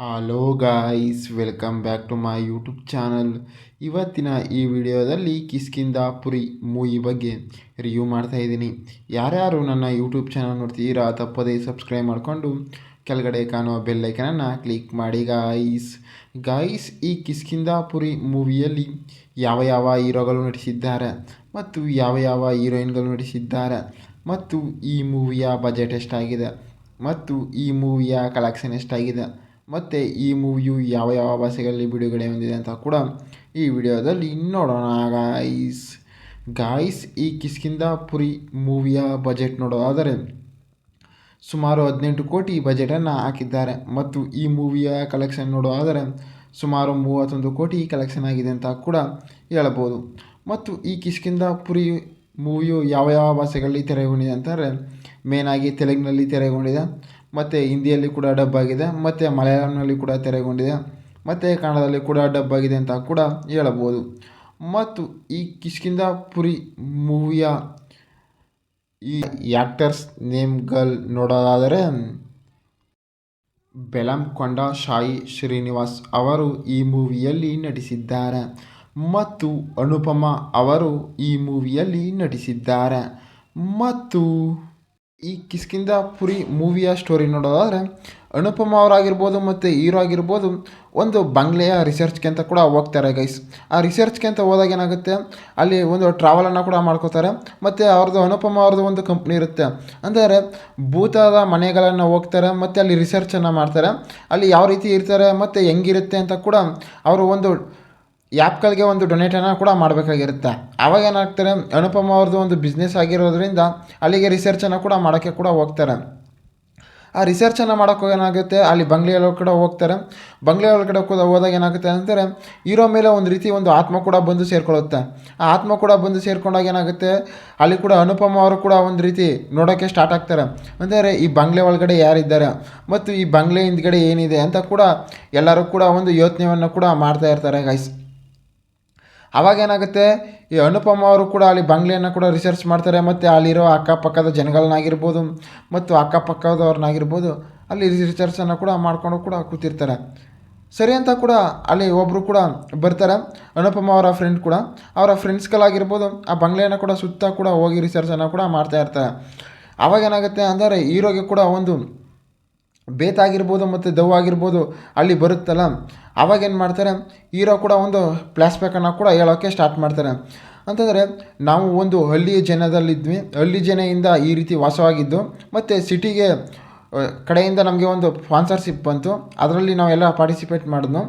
Hello guys, welcome back to my YouTube channel. ಇವತ್ತಿನ ಈ ವಿಡಿಯೋದಲ್ಲಿ ಕಿಷ್ಕಿಂಧ ಪುರಿ ಮೂವಿ ಬಗ್ಗೆ ರಿವ್ಯೂ ಮಾಡ್ತಾ ಇದ್ದೀನಿ. ಯಾರ್ಯಾರು ನನ್ನ ಯೂಟ್ಯೂಬ್ ಚಾನಲ್ ನೋಡ್ತೀರಾ ತಪ್ಪದೇ ಸಬ್ಸ್ಕ್ರೈಬ್ ಮಾಡಿಕೊಂಡು ಕೆಳಗಡೆ ಕಾಣುವ ಬೆಲ್ಲೈಕನನ್ನು ಕ್ಲಿಕ್ ಮಾಡಿ ಗಾಯ್ಸ್. ಈ ಕಿಷ್ಕಿಂಧ ಪುರಿ ಮೂವಿಯಲ್ಲಿ ಯಾವ ಯಾವ ಹೀರೋಗಳು ನಟಿಸಿದ್ದಾರೆ ಮತ್ತು ಯಾವ ಯಾವ ಹೀರೋಯಿನ್ಗಳು ನಟಿಸಿದ್ದಾರೆ ಮತ್ತು ಈ ಮೂವಿಯ ಬಜೆಟ್ ಎಷ್ಟಾಗಿದೆ ಮತ್ತು ಈ ಮೂವಿಯ ಕಲೆಕ್ಷನ್ ಎಷ್ಟಾಗಿದೆ ಮತ್ತು ಈ ಮೂವಿಯು ಯಾವ ಯಾವ ಭಾಷೆಗಳಲ್ಲಿ ಬಿಡುಗಡೆ ಹೊಂದಿದೆ ಅಂತ ಕೂಡ ಈ ವಿಡಿಯೋದಲ್ಲಿ ನೋಡೋಣ ಗಾಯ್ಸ್. ಈ ಕಿಷ್ಕಿಂಧ ಪುರಿ ಮೂವಿಯ ಬಜೆಟ್ ನೋಡೋದಾದರೆ ಸುಮಾರು 18 ಕೋಟಿ ಬಜೆಟನ್ನು ಹಾಕಿದ್ದಾರೆ ಮತ್ತು ಈ ಮೂವಿಯ ಕಲೆಕ್ಷನ್ ನೋಡೋದಾದರೆ ಸುಮಾರು 31 ಕೋಟಿ ಕಲೆಕ್ಷನ್ ಆಗಿದೆ ಅಂತ ಕೂಡ ಹೇಳ್ಬೋದು. ಮತ್ತು ಈ ಕಿಷ್ಕಿಂಧ ಪುರಿ ಮೂವಿಯು ಯಾವ ಯಾವ ಭಾಷೆಗಳಲ್ಲಿ ತೆರೆಗೊಂಡಿದೆ ಅಂತಾರೆ ಮೇನಾಗಿ ತೆಲುಗಿನಲ್ಲಿ ತೆರೆಗೊಂಡಿದೆ ಮತ್ತು ಹಿಂದಿಯಲ್ಲಿ ಕೂಡ ಡಬ್ ಆಗಿದೆ ಮತ್ತು ಮಲಯಾಳಂನಲ್ಲಿ ಕೂಡ ತೆರೆಗೊಂಡಿದೆ ಮತ್ತು ಕನ್ನಡದಲ್ಲಿ ಕೂಡ ಡಬ್ ಆಗಿದೆ ಅಂತ ಕೂಡ ಹೇಳಬಹುದು. ಮತ್ತು ಈ ಕಿಷ್ಕಿಂಧ ಪುರಿ ಮೂವಿಯ ಈ ಆ್ಯಕ್ಟರ್ಸ್ ನೇಮ್ಗಳು ನೋಡೋದಾದರೆ ಬೆಲಂಕೊಂಡ ಸಾಯಿ ಶ್ರೀನಿವಾಸ್ ಅವರು ಈ ಮೂವಿಯಲ್ಲಿ ನಟಿಸಿದ್ದಾರೆ ಮತ್ತು ಅನುಪಮ ಅವರು ಈ ಮೂವಿಯಲ್ಲಿ ನಟಿಸಿದ್ದಾರೆ. ಮತ್ತು ಈ ಕಿಷ್ಕಿಂಧ ಪುರಿ ಮೂವಿಯ ಸ್ಟೋರಿ ನೋಡೋದಾದರೆ ಅನುಪಮ ಅವರಾಗಿರ್ಬೋದು ಮತ್ತು ಹೀರೋ ಆಗಿರ್ಬೋದು ಒಂದು ಬಂಗ್ಲೆಯ ರಿಸರ್ಚ್ಗೆ ಅಂತ ಕೂಡ ಹೋಗ್ತಾರೆ ಗೈಸ್. ಆ ರಿಸರ್ಚ್ಗೆ ಅಂತ ಹೋದಾಗ ಏನಾಗುತ್ತೆ, ಅಲ್ಲಿ ಒಂದು ಟ್ರಾವೆಲನ್ನು ಕೂಡ ಮಾಡ್ಕೋತಾರೆ ಮತ್ತು ಅವ್ರದ್ದು ಅನುಪಮ ಅವ್ರದ್ದು ಒಂದು ಕಂಪ್ನಿ ಇರುತ್ತೆ. ಅಂದರೆ ಭೂತದ ಮನೆಗಳನ್ನು ಹೋಗ್ತಾರೆ ಮತ್ತು ಅಲ್ಲಿ ರಿಸರ್ಚನ್ನು ಮಾಡ್ತಾರೆ. ಅಲ್ಲಿ ಯಾವ ರೀತಿ ಇರ್ತಾರೆ ಮತ್ತು ಹೆಂಗಿರುತ್ತೆ ಅಂತ ಕೂಡ ಅವರು ಒಂದು ಆ್ಯಪ್ಗಳಿಗೆ ಒಂದು ಡೊನೇಟನ್ನು ಕೂಡ ಮಾಡಬೇಕಾಗಿರುತ್ತೆ. ಆವಾಗ ಏನಾಗ್ತಾರೆ, ಅನುಪಮ ಅವ್ರದ್ದು ಒಂದು ಬಿಸ್ನೆಸ್ ಆಗಿರೋದ್ರಿಂದ ಅಲ್ಲಿಗೆ ರಿಸರ್ಚನ್ನು ಕೂಡ ಮಾಡೋಕ್ಕೆ ಕೂಡ ಹೋಗ್ತಾರೆ. ಆ ರಿಸರ್ಚನ್ನು ಮಾಡೋಕ್ಕೆ ಏನಾಗುತ್ತೆ, ಅಲ್ಲಿ ಬಂಗ್ಲೆ ಒಳಗಡೆ ಹೋಗ್ತಾರೆ. ಬಂಗ್ಲೆ ಒಳಗಡೆ ಕೂಡ ಹೋದಾಗ ಏನಾಗುತ್ತೆ ಅಂದರೆ ಹೀರೋ ಮೇಲೆ ಒಂದು ರೀತಿ ಒಂದು ಆತ್ಮ ಕೂಡ ಬಂದು ಸೇರಿಕೊಳ್ಳುತ್ತೆ. ಆ ಆತ್ಮ ಕೂಡ ಬಂದು ಸೇರಿಕೊಂಡಾಗ ಏನಾಗುತ್ತೆ, ಅಲ್ಲಿ ಕೂಡ ಅನುಪಮ ಅವರು ಕೂಡ ಒಂದು ರೀತಿ ನೋಡೋಕ್ಕೆ ಸ್ಟಾರ್ಟ್ ಆಗ್ತಾರೆ. ಅಂದರೆ ಈ ಬಂಗ್ಲೆ ಒಳಗಡೆ ಯಾರಿದ್ದಾರೆ ಮತ್ತು ಈ ಬಂಗ್ಲೆ ಹಿಂದ್ಗಡೆ ಏನಿದೆ ಅಂತ ಕೂಡ ಎಲ್ಲರೂ ಕೂಡ ಒಂದು ಯೋಚನೆಯನ್ನು ಕೂಡ ಮಾಡ್ತಾ ಇರ್ತಾರೆ ಗೈಸ್. ಅವಾಗೇನಾಗುತ್ತೆ, ಈ ಅನುಪಮ ಅವರು ಕೂಡ ಅಲ್ಲಿ ಬಂಗ್ಲೆಯನ್ನು ಕೂಡ ರಿಸರ್ಚ್ ಮಾಡ್ತಾರೆ ಮತ್ತು ಅಲ್ಲಿರೋ ಅಕ್ಕಪಕ್ಕದ ಜನಗಳನ್ನಾಗಿರ್ಬೋದು ಮತ್ತು ಅಕ್ಕಪಕ್ಕದವ್ರನ್ನಾಗಿರ್ಬೋದು ಅಲ್ಲಿ ರಿಸರ್ಚನ್ನು ಕೂಡ ಮಾಡ್ಕೊಂಡು ಕೂಡ ಕೂತಿರ್ತಾರೆ. ಸರಿ ಅಂತ ಕೂಡ ಅಲ್ಲಿ ಒಬ್ಬರು ಕೂಡ ಬರ್ತಾರೆ, ಅನುಪಮ ಅವರ ಫ್ರೆಂಡ್ ಕೂಡ. ಅವರ ಫ್ರೆಂಡ್ಸ್ಗಳಾಗಿರ್ಬೋದು ಆ ಬಂಗ್ಲೆಯನ್ನು ಕೂಡ ಸುತ್ತ ಕೂಡ ಹೋಗಿ ರಿಸರ್ಚನ್ನು ಕೂಡ ಮಾಡ್ತಾ ಇರ್ತಾರೆ. ಅವಾಗೇನಾಗುತ್ತೆ ಅಂದರೆ ಹೀರೋಗೆ ಕೂಡ ಒಂದು ಬೇತಾಗಿರ್ಬೋದು ಮತ್ತು ದೆವ್ವ ಆಗಿರ್ಬೋದು ಅಲ್ಲಿ ಬರುತ್ತಲ್ಲ, ಅವಾಗೇನು ಮಾಡ್ತಾರೆ, ಹೀರೋ ಕೂಡ ಒಂದು ಫ್ಲ್ಯಾಶ್ಬ್ಯಾಕನ್ನು ಕೂಡ ಹೇಳೋಕ್ಕೆ ಸ್ಟಾರ್ಟ್ ಮಾಡ್ತಾರೆ. ಅಂತಂದರೆ ನಾವು ಒಂದು ಹಳ್ಳಿಯ ಜನದಲ್ಲಿದ್ವಿ, ಹಳ್ಳಿ ಜನದಿಂದ ಈ ರೀತಿ ವಾಸವಾಗಿದ್ದು ಮತ್ತು ಸಿಟಿಗೆ ಕಡೆಯಿಂದ ನಮಗೆ ಒಂದು ಸ್ಪಾನ್ಸರ್ಶಿಪ್ ಬಂತು, ಅದರಲ್ಲಿ ನಾವೆಲ್ಲ ಪಾರ್ಟಿಸಿಪೇಟ್ ಮಾಡಿದ್ನು.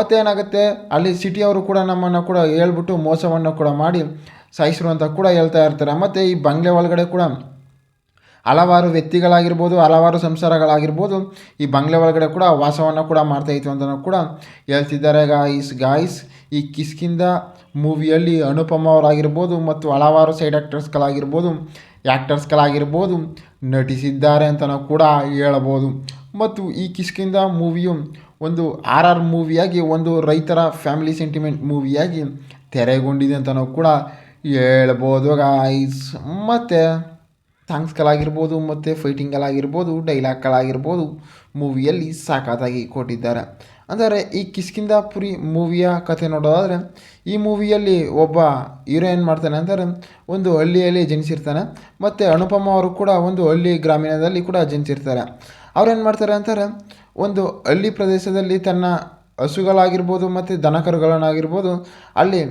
ಮತ್ತು ಏನಾಗುತ್ತೆ, ಅಲ್ಲಿ ಸಿಟಿಯವರು ಕೂಡ ನಮ್ಮನ್ನು ಕೂಡ ಹೇಳ್ಬಿಟ್ಟು ಮೋಸವನ್ನು ಕೂಡ ಮಾಡಿ ಸಾಯಿಸ್ರು ಅಂತ ಕೂಡ ಹೇಳ್ತಾ ಇರ್ತಾರೆ. ಮತ್ತು ಈ ಬಂಗ್ಲೆ ಒಳಗಡೆ ಕೂಡ ಹಲವಾರು ವ್ಯಕ್ತಿಗಳಾಗಿರ್ಬೋದು, ಹಲವಾರು ಸಂಸಾರಗಳಾಗಿರ್ಬೋದು ಈ ಬಂಗ್ಲೆ ಒಳಗಡೆ ಕೂಡ ವಾಸವನ್ನು ಕೂಡ ಮಾಡ್ತಾಯಿತ್ತು ಅಂತಲೂ ಕೂಡ ಹೇಳ್ತಿದ್ದಾರೆ ಗಾಯ್ಸ್. ಈ ಕಿಷ್ಕಿಂಧ ಮೂವಿಯಲ್ಲಿ ಅನುಪಮ ಅವರಾಗಿರ್ಬೋದು ಮತ್ತು ಹಲವಾರು ಸೈಡ್ ಆ್ಯಕ್ಟರ್ಸ್ಗಳಾಗಿರ್ಬೋದು ನಟಿಸಿದ್ದಾರೆ ಅಂತಲೂ ಕೂಡ ಹೇಳ್ಬೋದು. ಮತ್ತು ಈ ಕಿಷ್ಕಿಂಧ ಮೂವಿಯು ಒಂದು RR ಮೂವಿಯಾಗಿ, ಒಂದು ರೈತರ ಫ್ಯಾಮಿಲಿ ಸೆಂಟಿಮೆಂಟ್ ಮೂವಿಯಾಗಿ ತೆರೆಗೊಂಡಿದೆ ಅಂತಲೂ ಕೂಡ ಹೇಳ್ಬೋದು ಗಾಯ್ಸ್. ಮತ್ತು ಸಾಂಗ್ಸ್ಗಳಾಗಿರ್ಬೋದು ಮತ್ತು ಫೈಟಿಂಗ್ಗಳಾಗಿರ್ಬೋದು, ಡೈಲಾಗ್ಗಳಾಗಿರ್ಬೋದು ಮೂವಿಯಲ್ಲಿ ಸಾಕಾಗಿ ಕೊಟ್ಟಿದ್ದಾರೆ. ಅಂದರೆ ಈ ಕಿಷ್ಕಿಂಧ ಪುರಿ ಮೂವಿಯ ಕಥೆ ನೋಡೋದಾದರೆ ಈ ಮೂವಿಯಲ್ಲಿ ಒಬ್ಬ ಹೀರೋ ಏನು ಮಾಡ್ತಾನೆ ಅಂದರೆ ಒಂದು ಹಳ್ಳಿಯಲ್ಲಿ ಜನಿಸಿರ್ತಾನೆ ಮತ್ತು ಅನುಪಮ ಅವರು ಕೂಡ ಒಂದು ಹಳ್ಳಿ ಗ್ರಾಮೀಣದಲ್ಲಿ ಕೂಡ ಜನಿಸಿರ್ತಾರೆ. ಅವ್ರೇನು ಮಾಡ್ತಾರೆ ಅಂತಾರೆ, ಒಂದು ಹಳ್ಳಿ ಪ್ರದೇಶದಲ್ಲಿ ತನ್ನ ಹಸುಗಳಾಗಿರ್ಬೋದು ಮತ್ತು ದನಕರುಗಳನ್ನಾಗಿರ್ಬೋದು ಅಲ್ಲಿ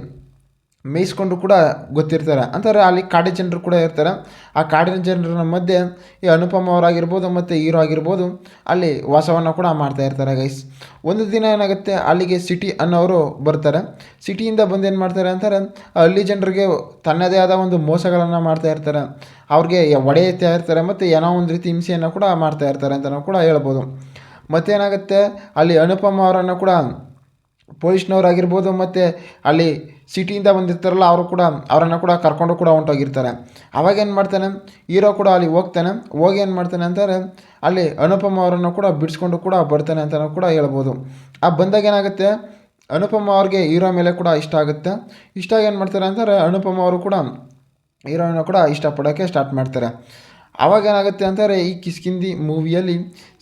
ಮೇಯಿಸ್ಕೊಂಡು ಕೂಡ ಗೊತ್ತಿರ್ತಾರೆ. ಅಂತಾರೆ ಅಲ್ಲಿ ಕಾಡಿನ ಜನರು ಕೂಡ ಇರ್ತಾರೆ. ಆ ಕಾಡಿನ ಜನರ ಮಧ್ಯೆ ಈ ಅನುಪಮ ಅವರಾಗಿರ್ಬೋದು ಮತ್ತು ಹೀರೋ ಆಗಿರ್ಬೋದು ಅಲ್ಲಿ ವಾಸವನ್ನು ಕೂಡ ಮಾಡ್ತಾ ಇರ್ತಾರೆ ಗೈಸ್. ಒಂದು ದಿನ ಏನಾಗುತ್ತೆ, ಅಲ್ಲಿಗೆ ಸಿಟಿ ಅನ್ನೋರು ಬರ್ತಾರೆ. ಸಿಟಿಯಿಂದ ಬಂದು ಏನು ಮಾಡ್ತಾರೆ ಅಂತಾರೆ, ಹಳ್ಳಿ ಜನರಿಗೆ ತನ್ನದೇ ಆದ ಒಂದು ಮೋಸಗಳನ್ನು ಮಾಡ್ತಾ ಇರ್ತಾರೆ, ಅವ್ರಿಗೆ ಹೊಡೆಯುತ್ತಾ ಇರ್ತಾರೆ ಮತ್ತು ಏನೋ ಒಂದು ರೀತಿ ಹಿಂಸೆಯನ್ನು ಕೂಡ ಮಾಡ್ತಾ ಇರ್ತಾರೆ ಅಂತಲೂ ಕೂಡ ಹೇಳ್ಬೋದು. ಮತ್ತೇನಾಗುತ್ತೆ, ಅಲ್ಲಿ ಅನುಪಮ ಅವರನ್ನು ಕೂಡ ಪೊಲೀಸ್ನವರಾಗಿರ್ಬೋದು ಮತ್ತು ಅಲ್ಲಿ ಸಿಟಿಯಿಂದ ಬಂದಿರ್ತಾರಲ್ಲ ಅವರು ಕೂಡ ಅವರನ್ನು ಕೂಡ ಕರ್ಕೊಂಡು ಕೂಡ ಹೊಂಟೋಗಿರ್ತಾರೆ. ಅವಾಗೇನು ಮಾಡ್ತಾನೆ, ಹೀರೋ ಕೂಡ ಅಲ್ಲಿ ಹೋಗ್ತಾನೆ. ಹೋಗಿ ಏನು ಮಾಡ್ತಾನೆ ಅಂತಾರೆ, ಅಲ್ಲಿ ಅನುಪಮ ಅವರನ್ನು ಕೂಡ ಬಿಡಿಸ್ಕೊಂಡು ಕೂಡ ಬರ್ತಾನೆ ಅಂತಲೂ ಕೂಡ ಹೇಳ್ಬೋದು. ಆ ಬಂದಾಗ ಏನಾಗುತ್ತೆ, ಅನುಪಮ ಅವ್ರಿಗೆ ಹೀರೋ ಮೇಲೆ ಕೂಡ ಇಷ್ಟ ಆಗುತ್ತೆ. ಇಷ್ಟ ಏನು ಮಾಡ್ತಾರೆ ಅಂತಾರೆ, ಅನುಪಮ ಅವರು ಕೂಡ ಹೀರೋಯಿನ ಕೂಡ ಇಷ್ಟಪಡೋಕ್ಕೆ ಸ್ಟಾರ್ಟ್ ಮಾಡ್ತಾರೆ. ಆವಾಗ ಏನಾಗುತ್ತೆ ಅಂತಾರೆ ಈ ಕಿಷ್ಕಿಂದಿ ಮೂವಿಯಲ್ಲಿ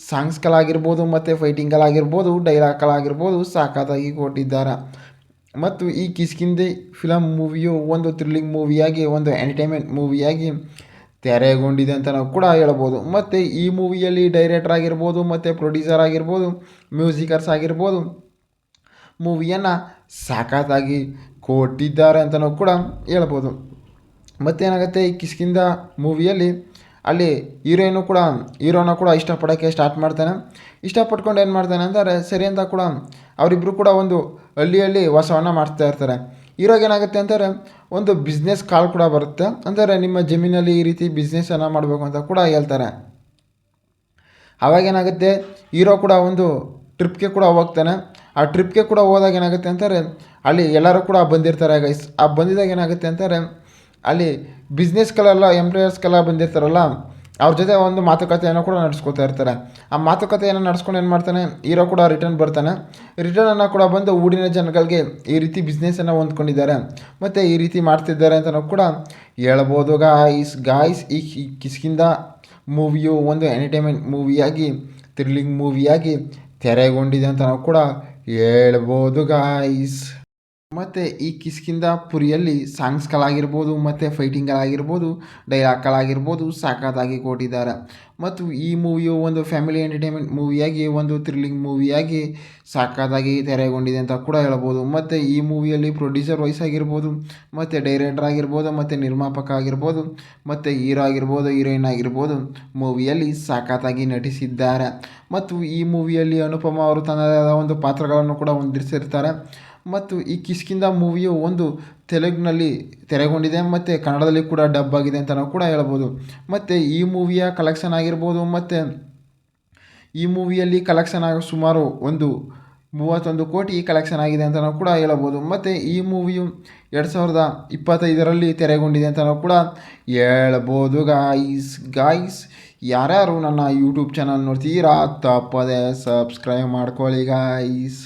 ಸಾಂಗ್ಸ್ಗಳಾಗಿರ್ಬೋದು ಮತ್ತು ಫೈಟಿಂಗ್ಗಳಾಗಿರ್ಬೋದು ಡೈಲಾಗ್ಗಳಾಗಿರ್ಬೋದು ಸಾಕಾಗಿ ಕೊಟ್ಟಿದ್ದಾರೆ. ಮತ್ತು ಈ ಕಿಷ್ಕಿಂದೆ ಫಿಲಮ್ ಮೂವಿಯು ಒಂದು ಥ್ರಿಲ್ಲಿಂಗ್ ಮೂವಿಯಾಗಿ ಒಂದು ಎಂಟರ್ಟೈನ್ಮೆಂಟ್ ಮೂವಿಯಾಗಿ ತೆರೆಗೊಂಡಿದೆ ಅಂತ ನಾವು ಕೂಡ ಹೇಳ್ಬೋದು. ಮತ್ತು ಈ ಮೂವಿಯಲ್ಲಿ ಡೈರೆಕ್ಟರ್ ಆಗಿರ್ಬೋದು ಮತ್ತು ಪ್ರೊಡ್ಯೂಸರ್ ಆಗಿರ್ಬೋದು ಮ್ಯೂಸಿಕರ್ಸ್ ಆಗಿರ್ಬೋದು ಮೂವಿಯನ್ನು ಸಾಕಾಗಿ ಕೊಟ್ಟಿದ್ದಾರೆ ಅಂತ ನಾವು ಕೂಡ ಹೇಳ್ಬೋದು. ಮತ್ತೇನಾಗುತ್ತೆ ಈ ಕಿಷ್ಕಿಂದ ಮೂವಿಯಲ್ಲಿ ಅಲ್ಲಿ ಹೀರೋನ ಕೂಡ ಇಷ್ಟಪಡೋಕ್ಕೆ ಸ್ಟಾರ್ಟ್ ಮಾಡ್ತಾನೆ. ಇಷ್ಟಪಟ್ಕೊಂಡು ಏನು ಮಾಡ್ತಾನೆ ಅಂದರೆ ಸರಿ ಅಂತ ಕೂಡ ಅವರಿಬ್ಬರು ಕೂಡ ಒಂದು ಹಳ್ಳಿಯಲ್ಲಿ ವಾಸವನ್ನು ಮಾಡ್ತಾ ಇರ್ತಾರೆ. ಹೀರೋಗೆ ಏನಾಗುತ್ತೆ ಅಂತಾರೆ ಒಂದು ಬಿಸ್ನೆಸ್ ಕಾಲ್ ಕೂಡ ಬರುತ್ತೆ. ಅಂದರೆ ನಿಮ್ಮ ಜಮೀನಲ್ಲಿ ಈ ರೀತಿ ಬಿಸ್ನೆಸ್ಸನ್ನು ಮಾಡಬೇಕು ಅಂತ ಕೂಡ ಹೇಳ್ತಾರೆ. ಆವಾಗೇನಾಗುತ್ತೆ ಹೀರೋ ಕೂಡ ಒಂದು ಟ್ರಿಪ್ಗೆ ಕೂಡ ಹೋಗ್ತಾನೆ. ಆ ಟ್ರಿಪ್ಗೆ ಕೂಡ ಹೋದಾಗ ಏನಾಗುತ್ತೆ ಅಂತಾರೆ ಅಲ್ಲಿ ಎಲ್ಲರೂ ಕೂಡ ಬಂದಿರ್ತಾರೆ ಗೈಸ್. ಆ ಬಂದಿದಾಗ ಏನಾಗುತ್ತೆ ಅಂತಾರೆ ಅಲ್ಲಿ ಬಿಸ್ನೆಸ್ಗಳೆಲ್ಲ ಎಂಪ್ಲಾಯರ್ಸ್ಗೆಲ್ಲ ಬಂದಿರ್ತಾರಲ್ಲ ಅವ್ರ ಜೊತೆ ಒಂದು ಮಾತುಕತೆಯನ್ನು ಕೂಡ ನಡೆಸ್ಕೊತಾ ಇರ್ತಾರೆ. ಆ ಮಾತುಕತೆಯನ್ನು ನಡೆಸ್ಕೊಂಡು ಏನು ಮಾಡ್ತಾನೆ ಹೀರೋ ಕೂಡ ರಿಟರ್ನ್ ಬರ್ತಾನೆ. ರಿಟರ್ನನ್ನು ಕೂಡ ಬಂದು ಊರಿನ ಜನಗಳಿಗೆ ಈ ರೀತಿ ಬಿಸ್ನೆಸ್ಸನ್ನು ಹೊಂದ್ಕೊಂಡಿದ್ದಾರೆ ಮತ್ತು ಈ ರೀತಿ ಮಾಡ್ತಿದ್ದಾರೆ ಅಂತ ನಾವು ಕೂಡ ಹೇಳ್ಬೋದು. ಗಾಯ್ಸ್ ಈ ಕಿಷ್ಕಿಂಧ ಮೂವಿಯು ಒಂದು ಎಂಟರ್ಟೈನ್ಮೆಂಟ್ ಮೂವಿಯಾಗಿ ಥ್ರಿಲ್ಲಿಂಗ್ ಮೂವಿಯಾಗಿ ತೆರೆಗೊಂಡಿದೆ ಅಂತ ನಾವು ಕೂಡ ಹೇಳ್ಬೋದು ಗಾಯ್ಸ್. ಮತ್ತು ಈ ಕಿಷ್ಕಿಂಧ ಪುರಿಯಲ್ಲಿ ಸಾಂಗ್ಸ್ಗಳಾಗಿರ್ಬೋದು ಮತ್ತು ಫೈಟಿಂಗ್ಗಳಾಗಿರ್ಬೋದು ಡೈಲಾಗ್ಗಳಾಗಿರ್ಬೋದು ಸಾಕಾಗಿ ಕೊಟ್ಟಿದ್ದಾರೆ. ಮತ್ತು ಈ ಮೂವಿಯು ಒಂದು ಫ್ಯಾಮಿಲಿ ಎಂಟರ್ಟೈನ್ಮೆಂಟ್ ಮೂವಿಯಾಗಿ ಒಂದು ಥ್ರಿಲ್ಲಿಂಗ್ ಮೂವಿಯಾಗಿ ಸಾಕಾಗಿ ತೆರೆಗೊಂಡಿದೆ ಅಂತ ಕೂಡ ಹೇಳ್ಬೋದು. ಮತ್ತು ಈ ಮೂವಿಯಲ್ಲಿ ಪ್ರೊಡ್ಯೂಸರ್ ವೈಸ್ ಆಗಿರ್ಬೋದು ಮತ್ತು ಡೈರೆಕ್ಟರ್ ಆಗಿರ್ಬೋದು ಮತ್ತು ನಿರ್ಮಾಪಕ ಆಗಿರ್ಬೋದು ಮತ್ತು ಹೀರೋ ಆಗಿರ್ಬೋದು ಹೀರೋಯಿನ್ ಆಗಿರ್ಬೋದು ಮೂವಿಯಲ್ಲಿ ಸಾಕಾಗಿ ನಟಿಸಿದ್ದಾರೆ. ಮತ್ತು ಈ ಮೂವಿಯಲ್ಲಿ ಅನುಪಮ ಅವರು ತನ್ನದಾದ ಒಂದು ಪಾತ್ರಗಳನ್ನು ಕೂಡ ಹೊಂದಿಸಿರ್ತಾರೆ. ಮತ್ತು ಈ ಕಿಷ್ಕಿಂಧ ಮೂವಿಯು ಒಂದು ತೆಲುಗಿನಲ್ಲಿ ತೆರೆಗೊಂಡಿದೆ ಮತ್ತು ಕನ್ನಡದಲ್ಲಿ ಕೂಡ ಡಬ್ ಆಗಿದೆ ಅಂತ ನಾವು ಕೂಡ ಹೇಳ್ಬೋದು. ಮತ್ತು ಈ ಮೂವಿಯ ಕಲೆಕ್ಷನ್ ಆಗಿರ್ಬೋದು ಮತ್ತು ಈ ಮೂವಿಯಲ್ಲಿ ಕಲೆಕ್ಷನ್ ಆಗಿ ಸುಮಾರು ಒಂದು 31 ಕೋಟಿ ಕಲೆಕ್ಷನ್ ಆಗಿದೆ ಅಂತ ನಾವು ಕೂಡ ಹೇಳ್ಬೋದು. ಮತ್ತು ಈ ಮೂವಿಯು 2025ರಲ್ಲಿ ತೆರೆಗೊಂಡಿದೆ ಅಂತ ನಾವು ಕೂಡ ಹೇಳ್ಬೋದು ಗಾಯ್ಸ್. ಯಾರ್ಯಾರು ನನ್ನ ಯೂಟ್ಯೂಬ್ ಚಾನಲ್ ನೋಡ್ತೀರಾ ತಪ್ಪದೆ ಸಬ್ಸ್ಕ್ರೈಬ್ ಮಾಡ್ಕೊಳ್ಳಿ ಗಾಯ್ಸ್.